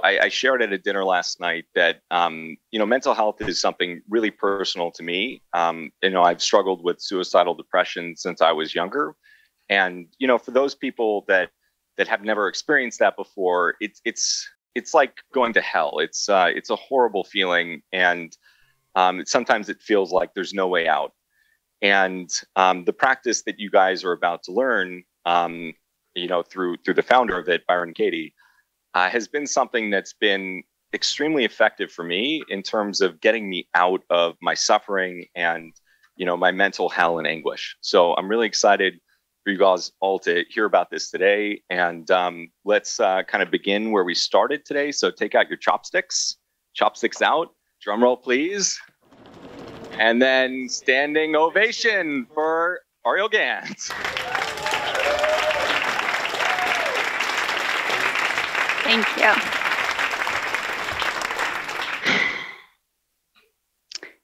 I shared at a dinner last night that, mental health is something really personal to me. I've struggled with suicidal depression since I was younger. And, for those people that have never experienced that before, it's like going to hell. It's a horrible feeling. And sometimes it feels like there's no way out. And the practice that you guys are about to learn, through the founder of it, Byron Katie, has been something that's been extremely effective for me in terms of getting me out of my suffering and, my mental hell and anguish. So I'm really excited for you guys all to hear about this today. And let's kind of begin where we started today. So take out your chopsticks out, drum roll, please. And then standing ovation for Ariel Ganz. Thank you.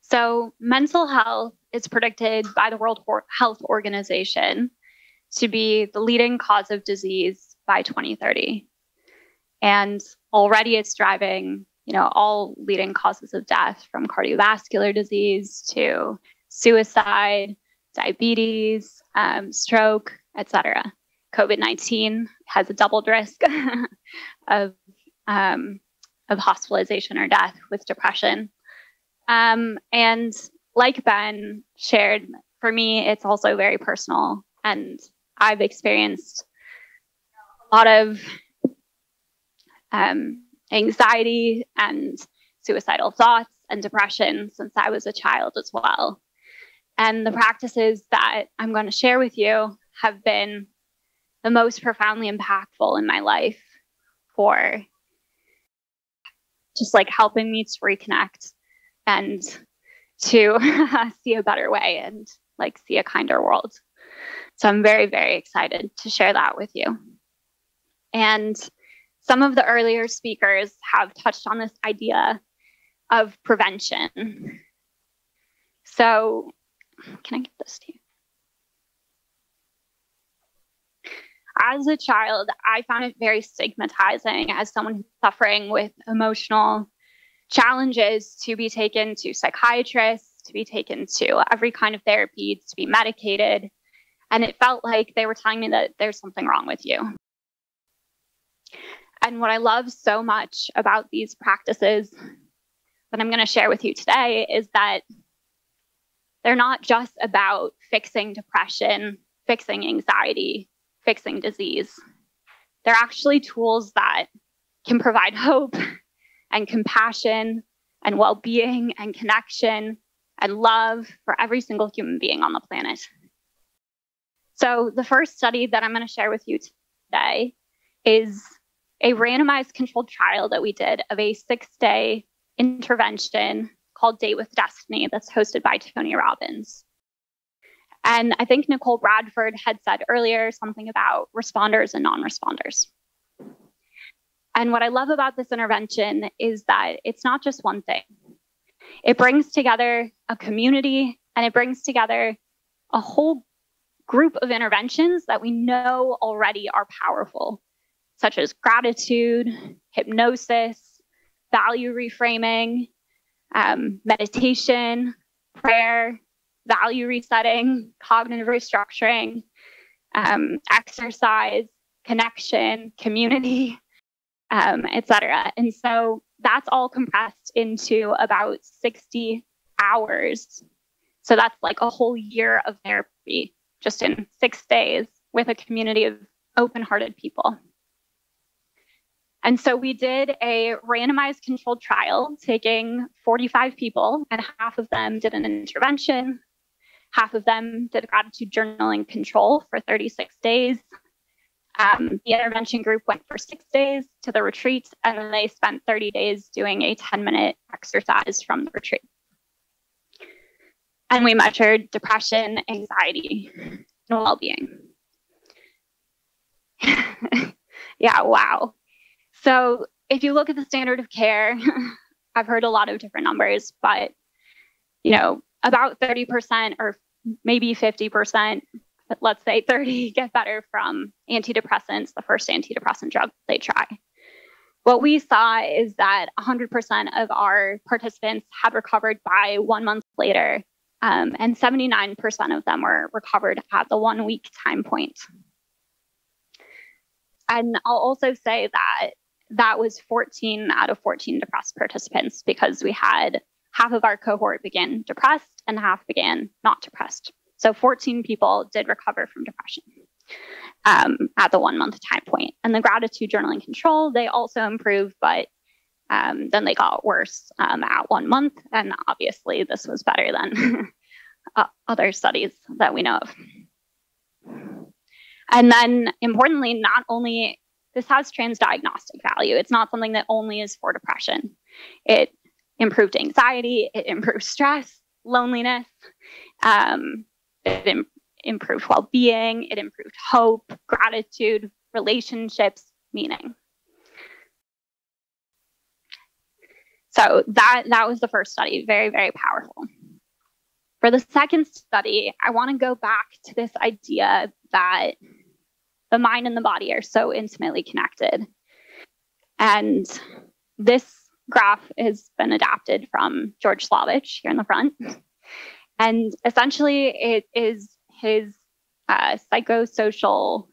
So mental health is predicted by the World Health Organization to be the leading cause of disease by 2030. And already it's driving, all leading causes of death, from cardiovascular disease to suicide, diabetes, stroke, etc. COVID-19 has a doubled risk of hospitalization or death with depression. And like Ben shared, for me, it's also very personal. And I've experienced a lot of anxiety and suicidal thoughts and depression since I was a child as well. And the practices that I'm going to share with you have been the most profoundly impactful in my life for just like helping me to reconnect and to see a better way and like see a kinder world. So I'm very, very excited to share that with you. And some of the earlier speakers have touched on this idea of prevention. So can I get this to you? As a child, I found it very stigmatizing as someone who's suffering with emotional challenges to be taken to psychiatrists, to be taken to every kind of therapy, to be medicated. And it felt like they were telling me that there's something wrong with you. And what I love so much about these practices that I'm going to share with you today is that they're not just about fixing depression, fixing anxiety, fixing disease. They're actually tools that can provide hope and compassion and well-being and connection and love for every single human being on the planet. So the first study that I'm going to share with you today is a randomized controlled trial that we did of a 6-day intervention called Date with Destiny that's hosted by Tony Robbins. And I think Nicole Bradford had said earlier something about responders and non-responders. And what I love about this intervention is that it's not just one thing. It brings together a community and it brings together a whole group of interventions that we know already are powerful, such as gratitude, hypnosis, value reframing, meditation, prayer, value resetting, cognitive restructuring, exercise, connection, community, etc. And so that's all compressed into about 60 hours. So that's like a whole year of therapy just in 6 days with a community of open-hearted people. And so we did a randomized controlled trial taking 45 people, and half of them did an intervention. Half of them did gratitude journaling control for 36 days. The intervention group went for 6 days to the retreat, and then they spent 30 days doing a 10-minute exercise from the retreat. And we measured depression, anxiety, and well-being. Yeah, wow. So if you look at the standard of care, I've heard a lot of different numbers, but about 30% or maybe 50%, but let's say 30, get better from antidepressants, the first antidepressant drug they try. what we saw is that 100% of our participants had recovered by 1 month later, and 79% of them were recovered at the 1 week time point. And I'll also say that that was 14 out of 14 depressed participants, because we had half of our cohort began depressed and half began not depressed. So 14 people did recover from depression at the 1 month time point. And the gratitude journaling control, they also improved, but then they got worse at 1 month. And obviously this was better than other studies that we know of. And then importantly, not only this has transdiagnostic value, it's not something that only is for depression. It improved anxiety, it improved stress, loneliness, it improved well-being, it improved hope, gratitude, relationships, meaning. So that was the first study, very, very powerful. For the second study, I want to go back to this idea that the mind and the body are so intimately connected. And this graph has been adapted from George Slavich here in the front. And essentially, it is his psychosocial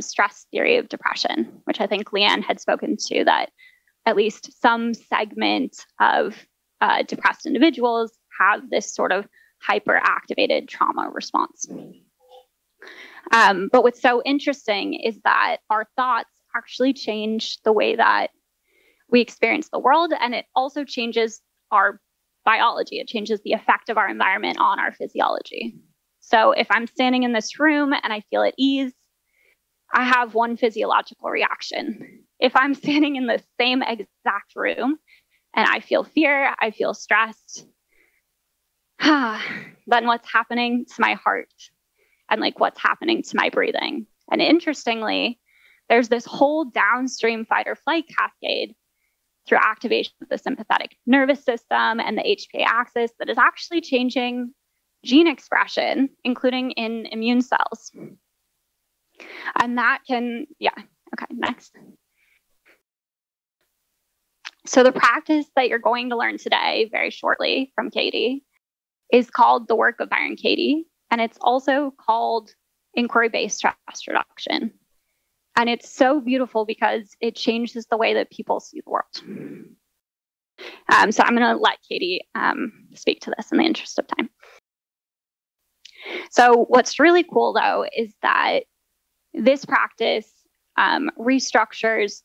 stress theory of depression, which I think Leanne had spoken to, that at least some segment of depressed individuals have this sort of hyperactivated trauma response. But what's so interesting is that our thoughts actually change the way that we experience the world, and it also changes our biology. It changes the effect of our environment on our physiology. So if I'm standing in this room and I feel at ease, I have one physiological reaction. If I'm standing in the same exact room and I feel fear, I feel stressed, then what's happening to my heart and like what's happening to my breathing? And interestingly, there's this whole downstream fight or flight cascade through activation of the sympathetic nervous system and the HPA axis that is actually changing gene expression, including in immune cells. And that can, okay, next. So the practice that you're going to learn today, very shortly from Katie, is called the work of Byron Katie. And it's also called inquiry-based stress reduction. And it's so beautiful because it changes the way that people see the world. So I'm going to let Katie speak to this in the interest of time. So what's really cool, though, is that this practice restructures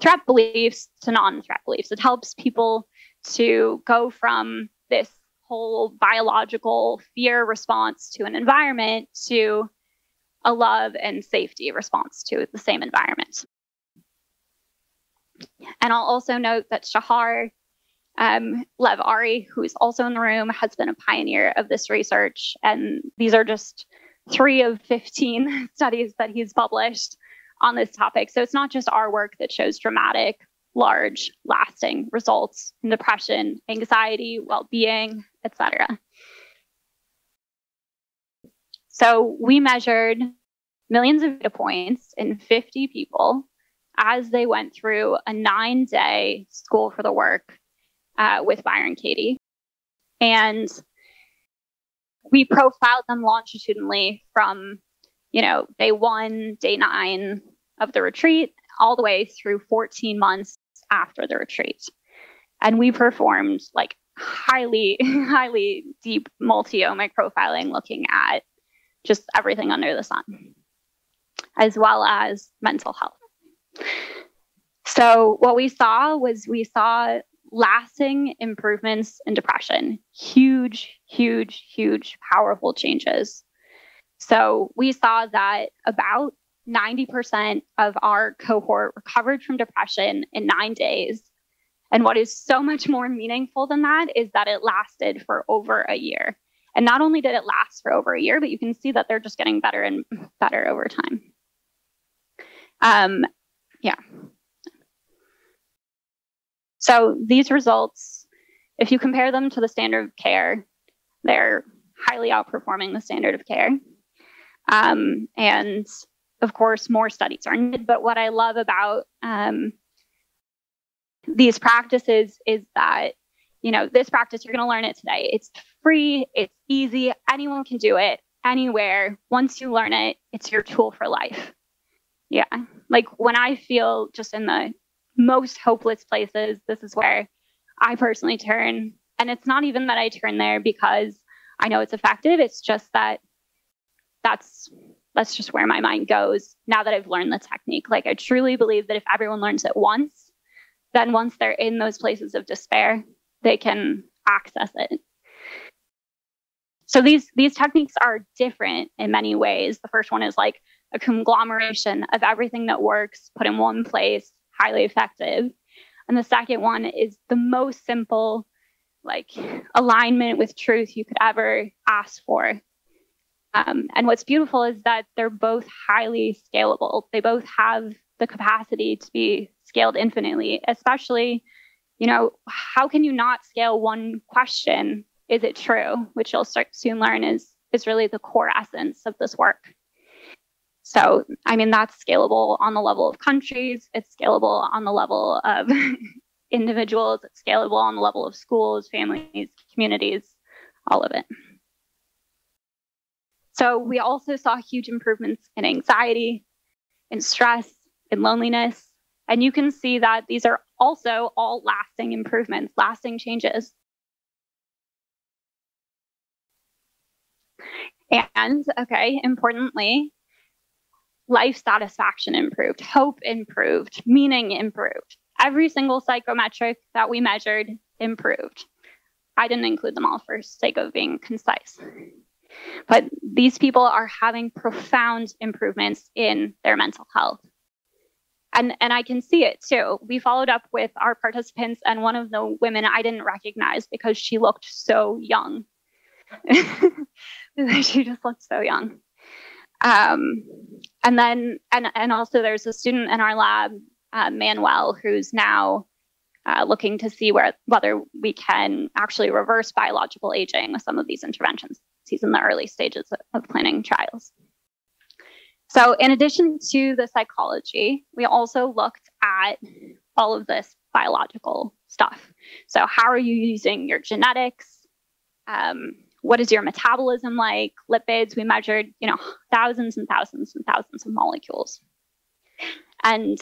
threat beliefs to non-threat beliefs. It helps people to go from this whole biological fear response to an environment to a love and safety response to the same environment. And I'll also note that Shahar Lev-Ari, who is also in the room, has been a pioneer of this research. And these are just 3 of 15 studies that he's published on this topic. So it's not just our work that shows dramatic, large, lasting results in depression, anxiety, well-being, etc. So we measured millions of data points in 50 people as they went through a 9-day school for the work with Byron Katie. And we profiled them longitudinally from, day 1, day 9 of the retreat, all the way through 14 months after the retreat. And we performed like highly, highly deep multi-omic profiling, looking at just everything under the sun, as well as mental health. So what we saw lasting improvements in depression, huge, huge, huge, powerful changes. So we saw that about 90% of our cohort recovered from depression in 9 days. And what is so much more meaningful than that is that it lasted for over a year. And not only did it last for over a year, but you can see that they're just getting better and better over time. So these results, if you compare them to the standard of care, they're highly outperforming the standard of care. And of course, more studies are needed. But what I love about these practices is that, this practice, you're going to learn it today. It's free. It's easy. Anyone can do it anywhere. Once you learn it, it's your tool for life. Yeah. Like when I feel just in the most hopeless places, this is where I personally turn. And it's not even that I turn there because I know it's effective. It's just that that's just where my mind goes now that I've learned the technique. Like I truly believe that if everyone learns it once, then once they're in those places of despair, they can access it. So these techniques are different in many ways. The first one is like a conglomeration of everything that works, put in one place, highly effective. And the second one is the most simple, like alignment with truth you could ever ask for. And what's beautiful is that they're both highly scalable. They both have the capacity to be scaled infinitely, especially, how can you not scale one question? Is it true? Which you'll soon learn is really the core essence of this work. So, that's scalable on the level of countries. It's scalable on the level of individuals. It's scalable on the level of schools, families, communities, all of it. So we also saw huge improvements in anxiety, in stress, in loneliness. And you can see that these are also all lasting improvements, lasting changes. And, importantly, life satisfaction improved, hope improved, meaning improved. Every single psychometric that we measured improved. I didn't include them all for sake of being concise. But these people are having profound improvements in their mental health. And I can see it too. We followed up with our participants, and one of the women I didn't recognize because she looked so young. She just looked so young. And then also there's a student in our lab, Manuel, who's now looking to see whether we can actually reverse biological aging with some of these interventions. He's in the early stages of planning trials. So in addition to the psychology, we also looked at all of this biological stuff. So how are you using your genetics? What is your metabolism like? Lipids, we measured, thousands and thousands and thousands of molecules. And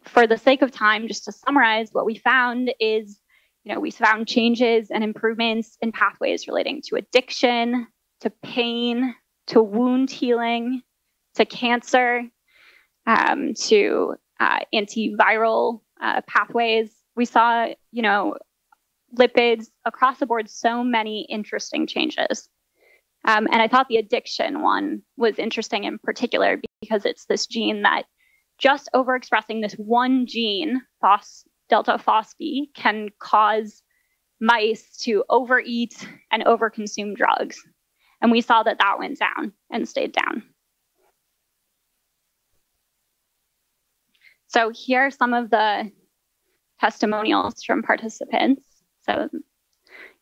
for the sake of time, just to summarize, what we found is, we found changes and improvements in pathways relating to addiction, to pain, to wound healing, to cancer, to antiviral pathways. We saw, lipids across the board, so many interesting changes. And I thought the addiction one was interesting in particular because it's this gene that just overexpressing this one gene, delta phosphate, can cause mice to overeat and overconsume drugs. And we saw that went down and stayed down. So here are some of the testimonials from participants. So,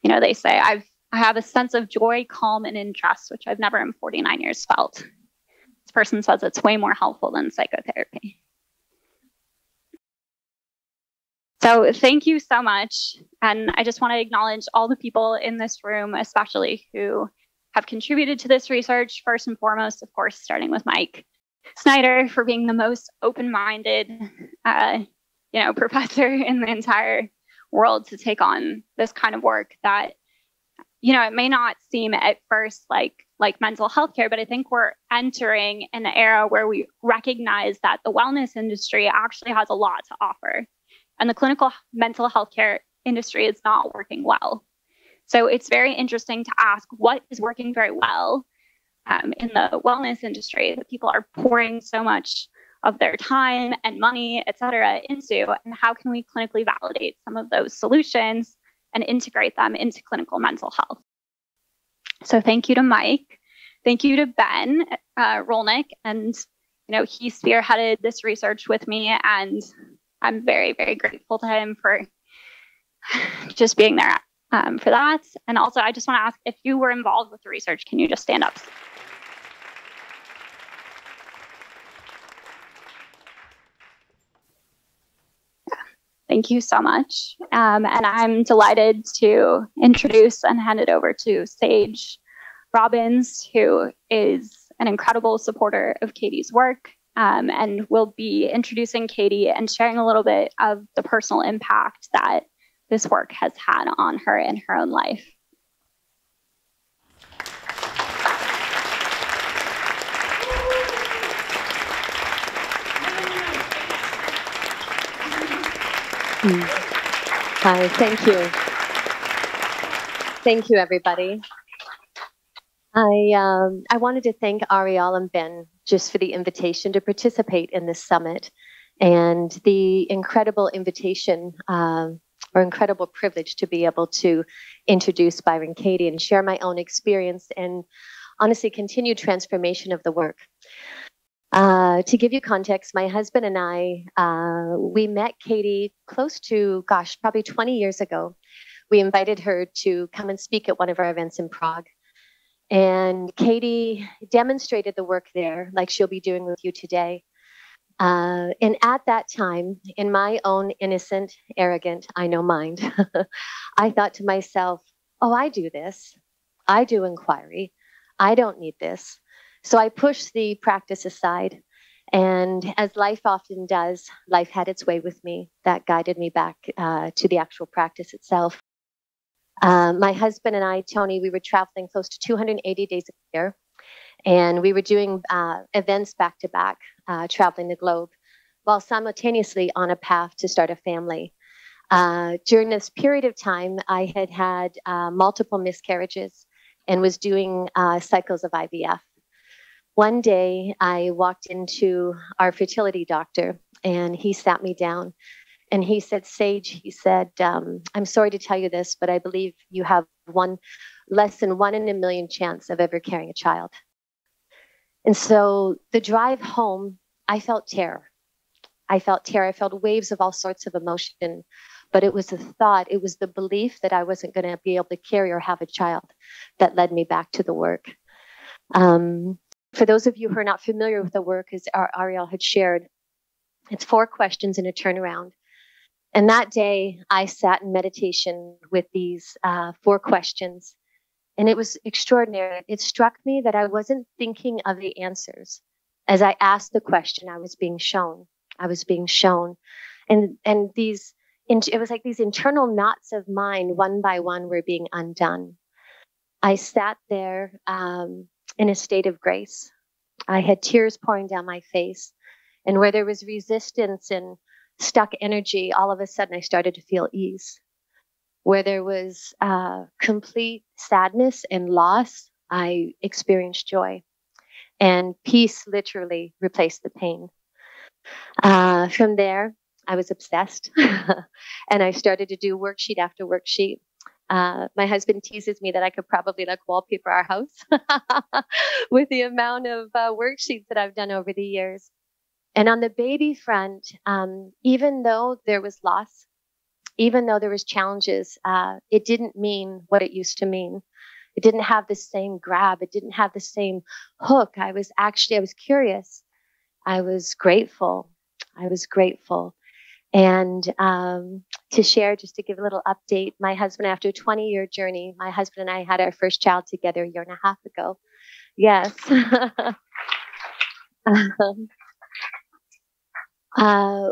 they say, I have a sense of joy, calm, and interest, which I've never in 49 years felt. This person says it's way more helpful than psychotherapy. So thank you so much. And I just want to acknowledge all the people in this room, especially who have contributed to this research. First and foremost, of course, starting with Mike Snyder for being the most open-minded, professor in the entire world to take on this kind of work that, it may not seem at first like mental health care, but I think we're entering an era where we recognize that the wellness industry actually has a lot to offer. And the clinical mental health care industry is not working well. So it's very interesting to ask what is working very well in the wellness industry that people are pouring so much of their time and money, et cetera, into, and how can we clinically validate some of those solutions and integrate them into clinical mental health. So thank you to Mike. Thank you to Ben Rolnik. And, he spearheaded this research with me, and I'm very, very grateful to him for just being there for that. And also, I just want to ask, if you were involved with the research, can you just stand up? Thank you so much. And I'm delighted to introduce and hand it over to Sage Robbins, who is an incredible supporter of Katie's work, and will be introducing Katie and sharing a little bit of the personal impact that this work has had on her in her own life. Hi, thank you. Thank you, everybody. I wanted to thank Ariel and Ben just for the invitation to participate in this summit and the incredible invitation or incredible privilege to be able to introduce Byron Katie and share my own experience and honestly continued transformation of the work. To give you context, my husband and I, we met Katie close to, probably 20 years ago. We invited her to come and speak at one of our events in Prague. And Katie demonstrated the work there, like she'll be doing with you today. And at that time, in my own innocent, arrogant, I know mind, I thought to myself, oh, I do this. I do inquiry. I don't need this. So I pushed the practice aside, and as life often does, life had its way with me that guided me back to the actual practice itself. My husband and I, Tony, we were traveling close to 280 days a year, and we were doing events back to back, traveling the globe, while simultaneously on a path to start a family. During this period of time, I had had multiple miscarriages and was doing cycles of IVF. One day I walked into our fertility doctor and he sat me down and he said, Sage, he said, I'm sorry to tell you this, but I believe you have less than 1 in a million chance of ever carrying a child. And so the drive home, I felt terror. I felt waves of all sorts of emotion, but it was the thought, it was the belief that I wasn't going to be able to carry or have a child that led me back to the work. For those of you who are not familiar with the work, as Ariel had shared, it's 4 questions and a turnaround. And that day, I sat in meditation with these 4 questions, and it was extraordinary. It struck me that I wasn't thinking of the answers. As I asked the question, I was being shown. And it was like these internal knots of mind, one by one, were being undone. I sat there in a state of grace. I had tears pouring down my face. And where there was resistance and stuck energy, all of a sudden I started to feel ease. Where there was complete sadness and loss, I experienced joy. And peace literally replaced the pain. From there, I was obsessed. And I started to do worksheet after worksheet. My husband teases me that I could probably wallpaper our house with the amount of worksheets that I've done over the years. And on the baby front, even though there was loss, even though there was challenges, it didn't mean what it used to mean. It didn't have the same grab. It didn't have the same hook. I was curious. I was grateful. And to share, just to give a little update, my husband, after a 20-year journey, my husband and I had our first child together a 1.5 years ago. Yes.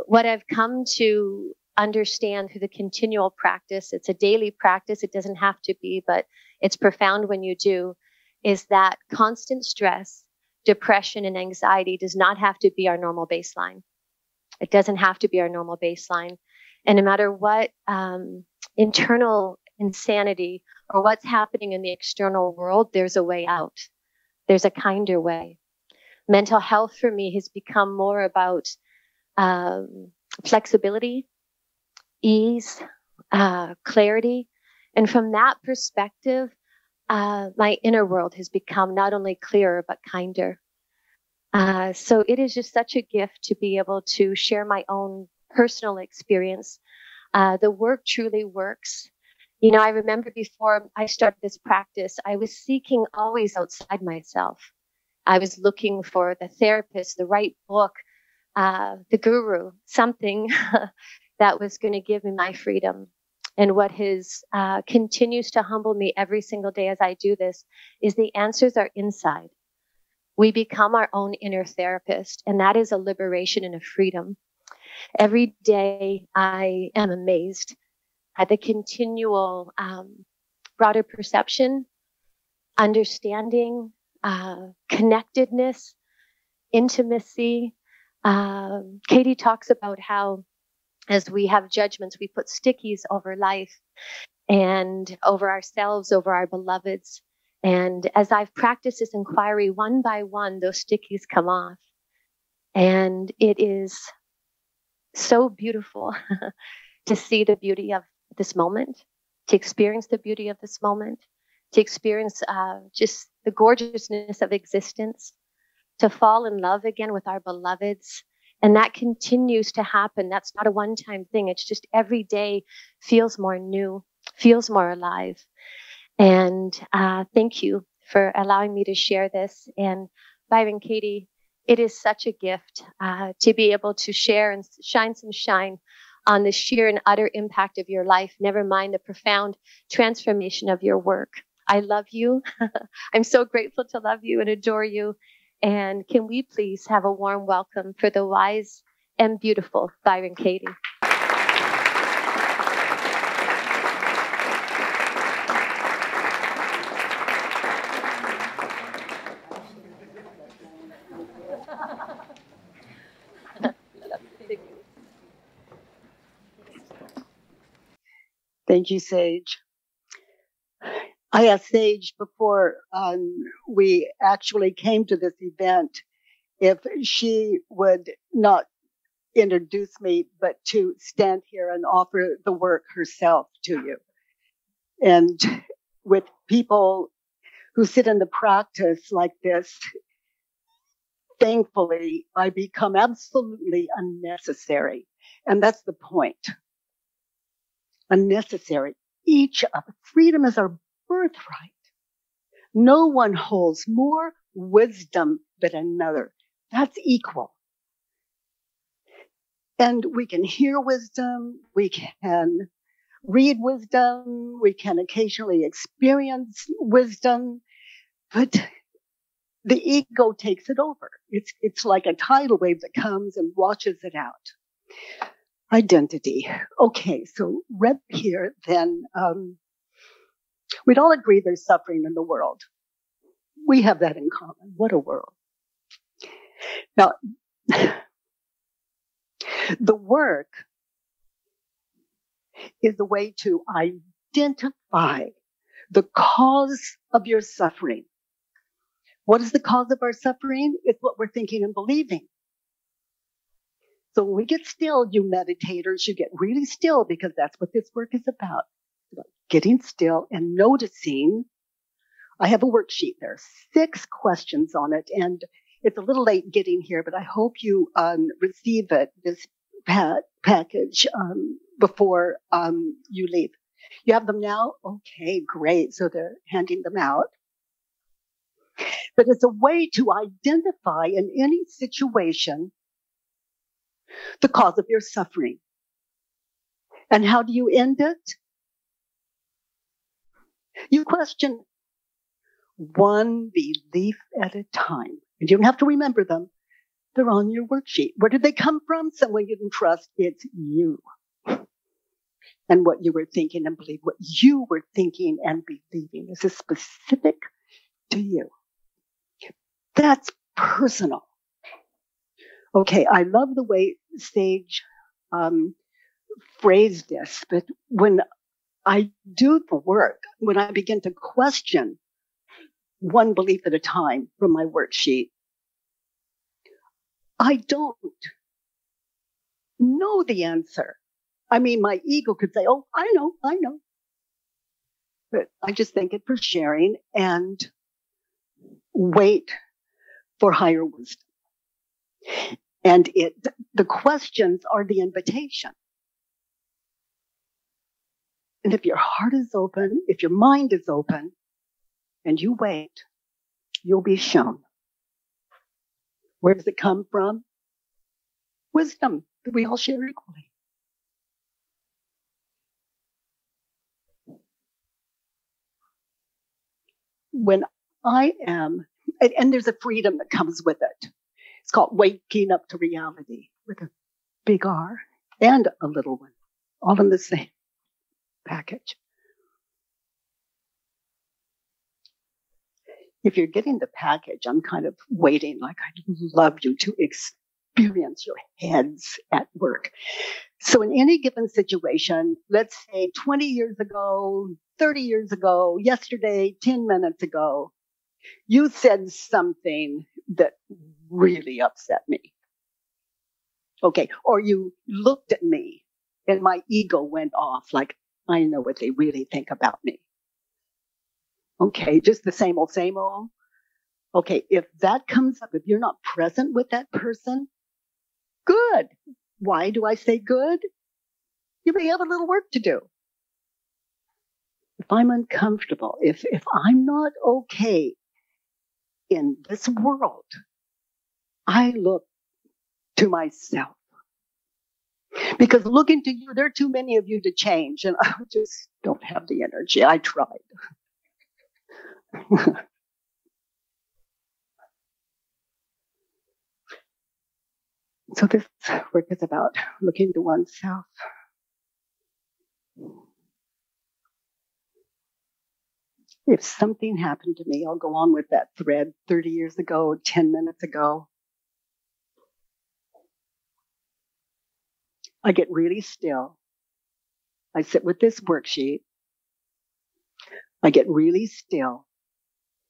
What I've come to understand through the continual practice, it's a daily practice, it doesn't have to be, but it's profound when you do, is that constant stress, depression, and anxiety does not have to be our normal baseline. It doesn't have to be our normal baseline. And no matter what internal insanity or what's happening in the external world, there's a way out. There's a kinder way. Mental health for me has become more about flexibility, ease, clarity. And from that perspective, my inner world has become not only clearer, but kinder. So it is just such a gift to be able to share my own personal experience. The work truly works. You know, I remember before I started this practice, I was seeking always outside myself. I was looking for the therapist, the right book, the guru, something that was going to give me my freedom. And what continues to humble me every single day as I do this is the answers are inside. We become our own inner therapist, and that is a liberation and a freedom. Every day I am amazed at the continual broader perception, understanding, connectedness, intimacy. Katie talks about how as we have judgments, we put stickies over life and over ourselves, over our beloveds. And as I've practiced this inquiry, one by one, those stickies come off. And it is so beautiful to see the beauty of this moment, to experience the beauty of this moment, to experience just the gorgeousness of existence, to fall in love again with our beloveds. And that continues to happen. That's not a one-time thing. It's just every day feels more new, feels more alive. And thank you for allowing me to share this. And Byron Katie, it is such a gift to be able to share and shine some shine on the sheer and utter impact of your life, never mind the profound transformation of your work. I love you. I'm so grateful to love you and adore you. And can we please have a warm welcome for the wise and beautiful Byron Katie. Thank you, Sage. I asked Sage before we actually came to this event if she would not introduce me, but to stand here and offer the work herself to you. And with people who sit in the practice like this, thankfully, I become absolutely unnecessary. And that's the point. Unnecessary. Each of us. Freedom is our birthright. No one holds more wisdom than another. That's equal. And we can hear wisdom. We can read wisdom. We can occasionally experience wisdom. But the ego takes it over. It's like a tidal wave that comes and washes it out. Identity. Okay, so right here, then, we'd all agree there's suffering in the world. We have that in common. What a world. Now, the work is the way to identify the cause of your suffering. What is the cause of our suffering? It's what we're thinking and believing. So when we get still, you meditators, you get really still because that's what this work is about. It's about getting still and noticing. I have a worksheet. There are 6 questions on it, and it's a little late getting here, but I hope you receive it, this package, before you leave. You have them now? Okay, great. So they're handing them out. But it's a way to identify in any situation the cause of your suffering. And how do you end it? You question one belief at a time. And you don't have to remember them. They're on your worksheet. Where did they come from? Someone you didn't trust. It's you. And what you were thinking and believing. What you were thinking and believing. This is specific to you. That's personal. Okay, I love the way Sage phrased this, but when I do the work, when I begin to question one belief at a time from my worksheet, I don't know the answer. I mean, my ego could say, oh, I know. But I just thank it for sharing and wait for higher wisdom. And the questions are the invitation. And if your heart is open, if your mind is open, and you wait, you'll be shown. Where does it come from? Wisdom that we all share equally. when I am, and there's a freedom that comes with it. It's called waking up to reality with a big R and a little one, all in the same package. If you're getting the package, I'm kind of waiting, like I'd love you to experience your heads at work. So in any given situation, let's say 20 years ago, 30 years ago, yesterday, 10 minutes ago, you said something that really upset me. Okay. Or you looked at me and my ego went off, like, I know what they really think about me. Okay. Just the same old, same old. Okay. If that comes up, if you're not present with that person, good. Why do I say good? You may have a little work to do. If I'm uncomfortable, if I'm not okay in this world, I look to myself. Because looking to you, there are too many of you to change, and I just don't have the energy. I tried. So this work is about looking to oneself. If something happened to me, I'll go on with that thread 30 years ago, 10 minutes ago. I get really still. I sit with this worksheet. I get really still.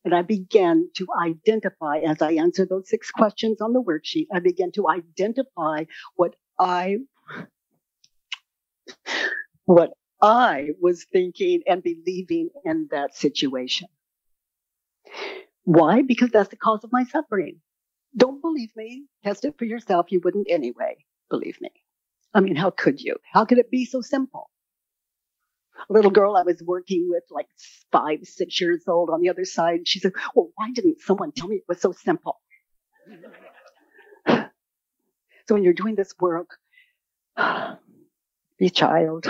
And I began to identify, as I answer those 6 questions on the worksheet, I began to identify what I was thinking and believing in that situation. Why? Because that's the cause of my suffering. Don't believe me. Test it for yourself. You wouldn't anyway. Believe me. I mean, how could you? How could it be so simple? A little girl I was working with, like 5, 6 years old, on the other side, she said, well, why didn't someone tell me it was so simple? So when you're doing this work, be a child.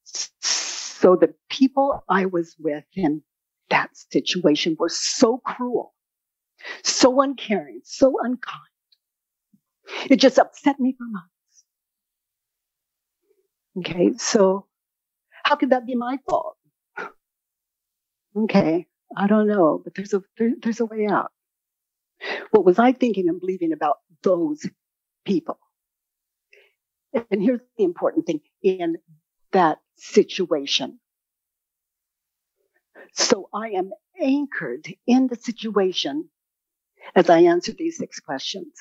So the people I was with in that situation were so cruel, so uncaring, so unkind. It just upset me for months. Okay, so how could that be my fault? Okay, I don't know, but there's a way out. What was I thinking and believing about those people? And here's the important thing in that situation. So I am anchored in the situation as I answer these 6 questions.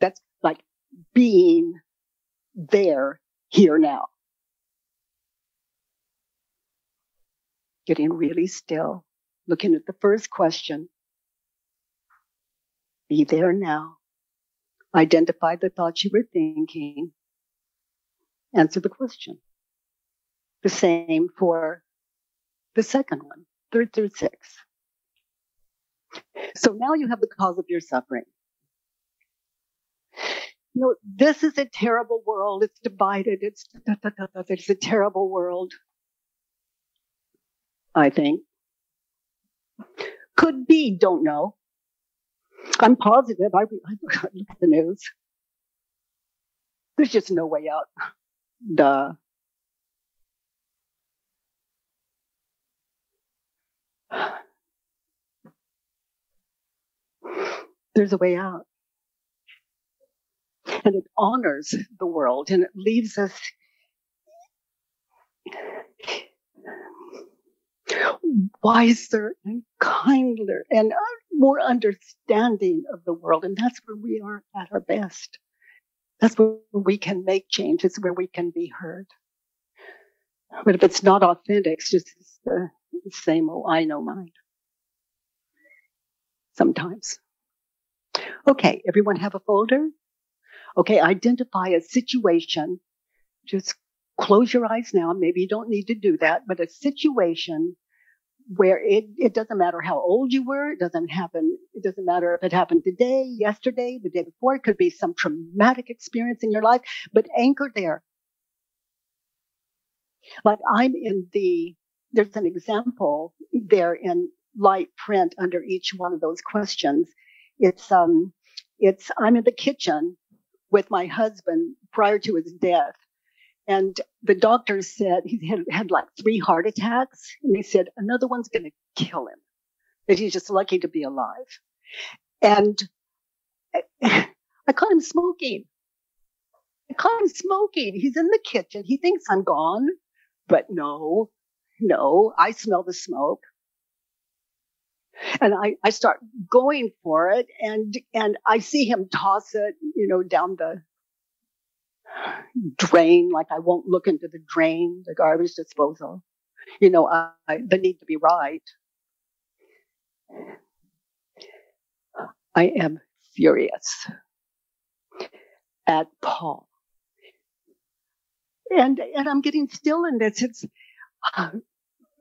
That's like being there, here now. Getting really still, looking at the first question. Be there now. Identify the thoughts you were thinking. Answer the question. The same for the second one, 3rd through 6th. So now you have the cause of your suffering. You know, this is a terrible world. It's divided. It's a terrible world. I think. Could be, don't know. I'm positive. I look at the news. There's just no way out. Duh. There's a way out. And it honors the world and it leaves us wiser and kinder and more understanding of the world. And that's where we are at our best. That's where we can make change. It's where we can be heard. But if it's not authentic, it's just the same old I know mind. Sometimes. Okay, everyone have a folder? Okay, identify a situation. Just close your eyes now. Maybe you don't need to do that, but a situation where it doesn't matter how old you were. It doesn't matter if it happened today, yesterday, the day before. It could be some traumatic experience in your life, but anchor there. Like there's an example there in light print under each one of those questions. It's I'm in the kitchen with my husband prior to his death. And the doctor said he had like 3 heart attacks. And they said, another one's going to kill him. That he's just lucky to be alive. And I caught him smoking. He's in the kitchen. He thinks I'm gone. But no, I smell the smoke. And I start going for it. And I see him toss it, down the drain, like I won't look into the drain, the garbage disposal. The need to be right. I am furious at Paul. And I'm getting still in this. It's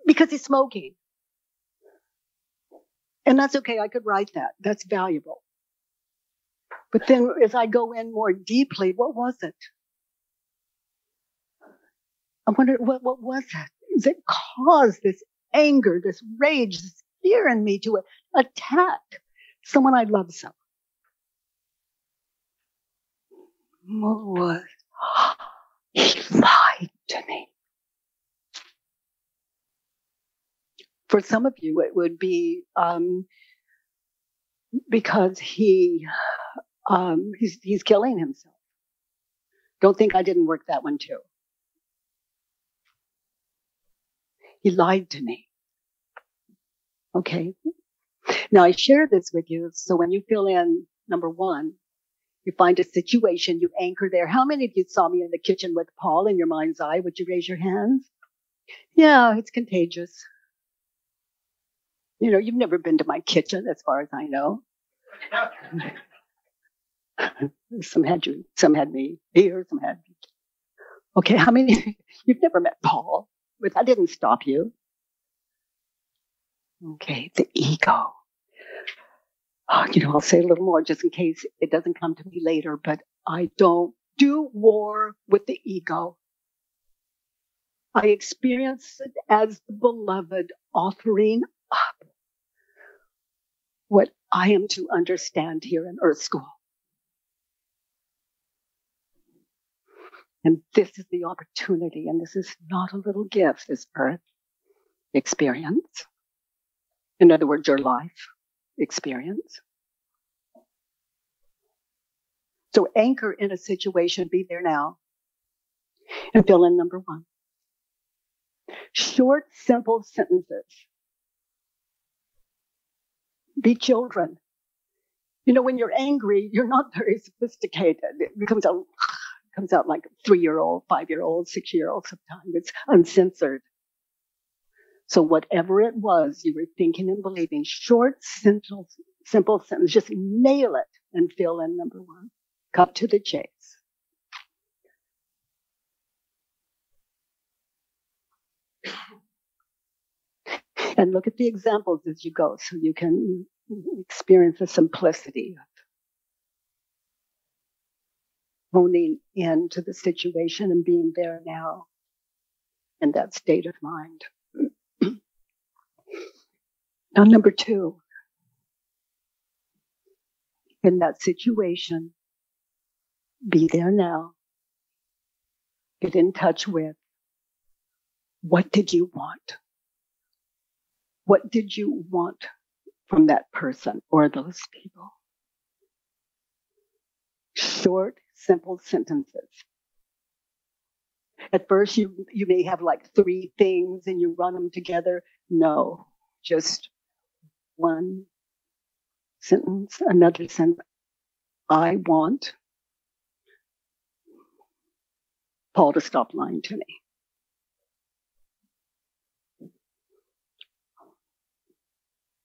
because he's smoking. And that's okay. I could write that. That's valuable. But then as I go in more deeply, what was it? I wonder, what was it? That caused this anger, this rage, this fear in me to attack someone I love so? What was? He lied to me. For some of you, it would be because he's killing himself. Don't think I didn't work that one too. He lied to me. Okay. Now I share this with you. So when you fill in number 1, you find a situation, you anchor there. How many of you saw me in the kitchen with Paul in your mind's eye? Would you raise your hands? Yeah, it's contagious. You've never been to my kitchen as far as I know. Some had me here, some had me. Okay, how many? You've never met Paul, but that didn't stop you. Okay, the ego. I'll say a little more just in case it doesn't come to me later, but I don't do war with the ego. I experience it as the beloved offering up what I am to understand here in Earth School. And this is the opportunity, and this is not a little gift, this Earth experience. In other words, your life experience. So anchor in a situation, be there now, and fill in number 1. Short, simple sentences. Be children. When you're angry, you're not very sophisticated. It comes out like a 3-year-old, 5-year-old, 6-year-old sometimes. It's uncensored. So whatever it was you were thinking and believing, short, simple sentence, just nail it and fill in number 1. Cut to the chase. And look at the examples as you go so you can experience the simplicity of honing into the situation and being there now in that state of mind. Now, number 2, in that situation, be there now. Get in touch with, what did you want? What did you want from that person or those people? Short, simple sentences. At first, you may have like 3 things and you run them together. No, just 1 sentence, another sentence. I want Paul to stop lying to me.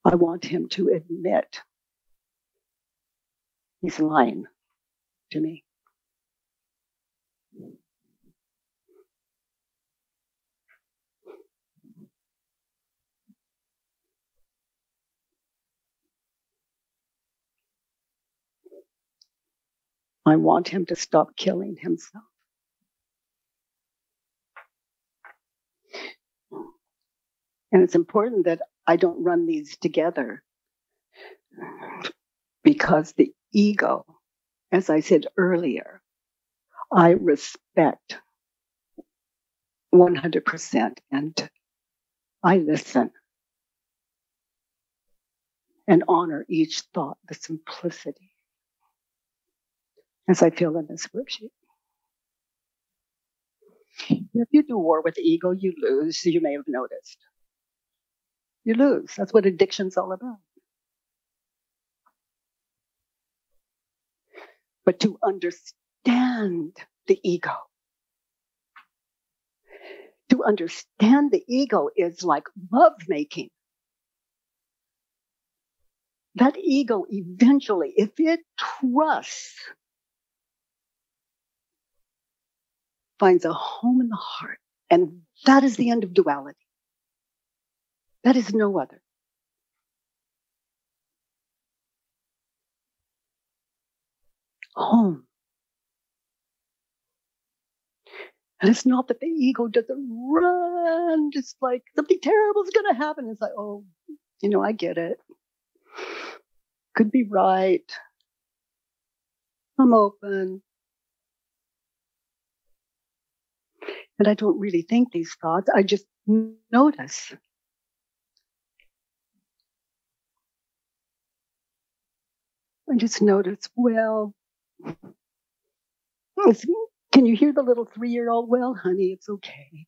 I want him to admit he's lying to me. I want him to stop killing himself. And it's important that I don't run these together, because the ego, as I said earlier, I respect 100%, and I listen and honor each thought, the simplicity, as I feel in this worksheet. If you do war with the ego, you lose. You may have noticed. You lose. That's what addiction's all about. But to understand the ego, to understand the ego is like lovemaking. That ego eventually, if it trusts, finds a home in the heart. And that is the end of duality. That is no other. Home. And it's not that the ego doesn't run, just like something terrible is going to happen. It's like, oh, I get it. Could be right. I'm open. And I don't really think these thoughts. I just notice. I just notice, well, can you hear the little 3-year-old? Well, honey, it's okay.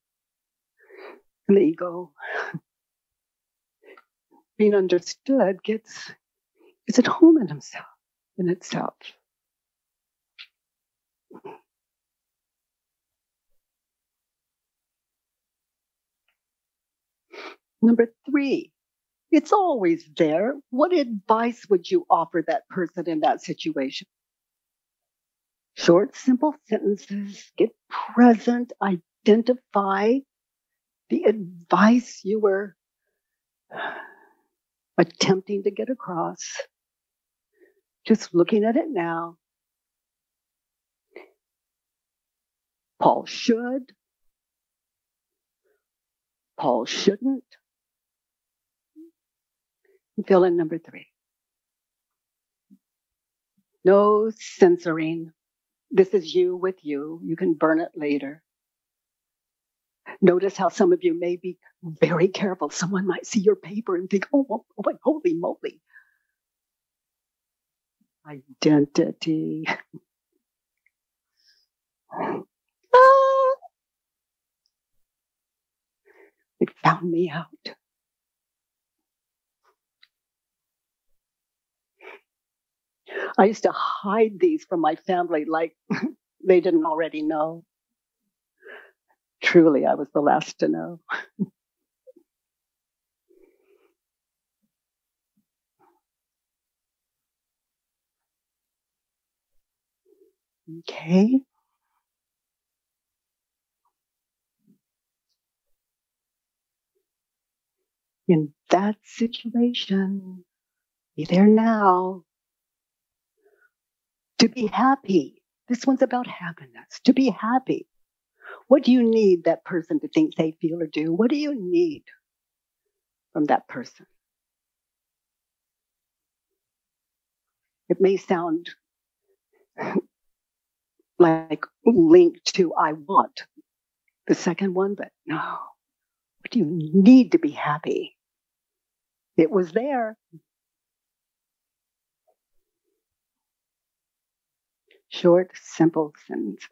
And the ego, being understood, it's at home in itself. Number 3, it's always there. What advice would you offer that person in that situation? Short, simple sentences. Get present. Identify the advice you were attempting to get across. Just looking at it now. Paul should. Paul shouldn't. Fill in number 3. No censoring. This is you with you. You can burn it later. Notice how some of you may be very careful. Someone might see your paper and think, oh holy moly. Identity. It found me out. I used to hide these from my family like they didn't already know. Truly, I was the last to know. Okay. In that situation, be there now. To be happy. This one's about happiness. To be happy. What do you need that person to think, say, feel, or do? What do you need from that person? It may sound like linked to I want, the second one, but no. What do you need to be happy? It was there. Short, simple sentences.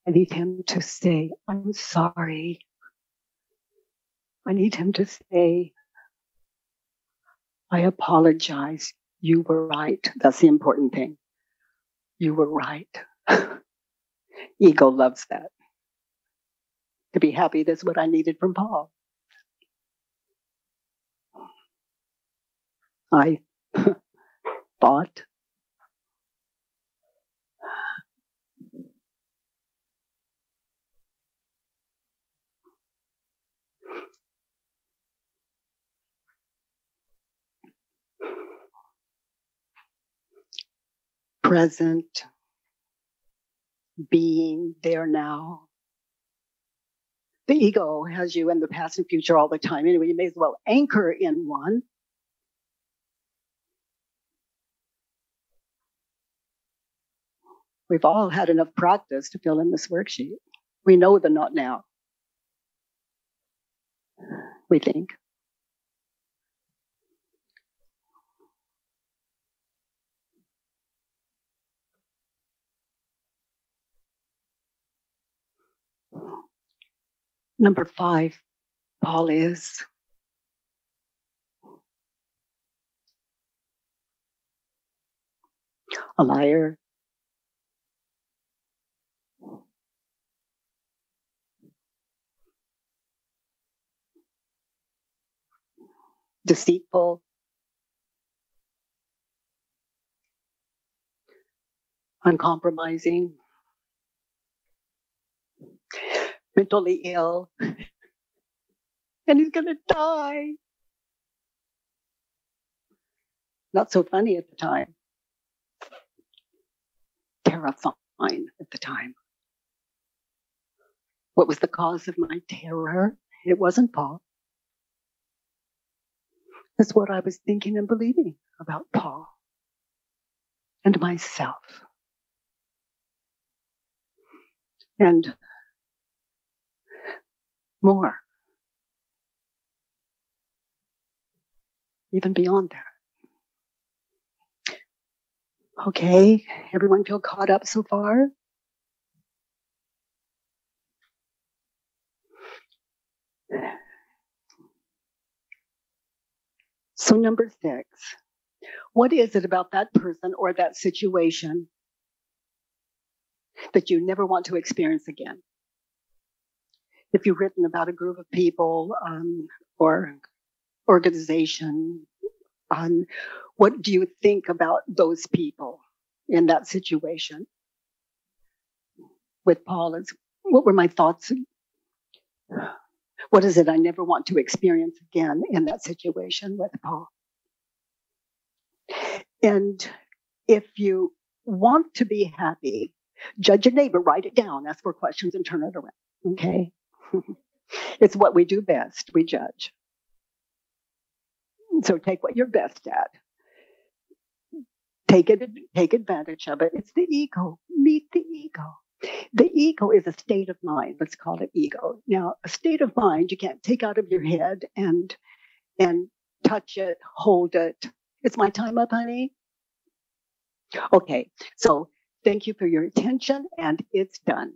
I need him to say, I'm sorry. I need him to say, I apologize. You were right. That's the important thing. You were right. Ego loves that. To be happy, that's what I needed from Paul. I thought present, being there now. The ego has you in the past and future all the time. Anyway, you may as well anchor in one. We've all had enough practice to fill in this worksheet. We know the not now. We think. Number 5, Paul is a liar, deceitful, uncompromising, mentally ill, and he's going to die. Not so funny at the time. Terrifying at the time. What was the cause of my terror? It wasn't Paul. It's what I was thinking and believing about Paul and myself. And more. Even beyond that. Okay, everyone feel caught up so far? So number 6, what is it about that person or that situation that you never want to experience again? If you've written about a group of people or organization, what do you think about those people in that situation? With Paul, what were my thoughts? What is it I never want to experience again in that situation with Paul? And if you want to be happy, judge your neighbor, write it down, ask for questions, and turn it around. Okay? It's what we do best. We judge. So take what you're best at. Take advantage of it. It's the ego. Meet the ego. The ego is a state of mind. Let's call it ego. Now, a state of mind you can't take out of your head and touch it, hold it. It's my time up, honey. Okay, so thank you for your attention, and it's done.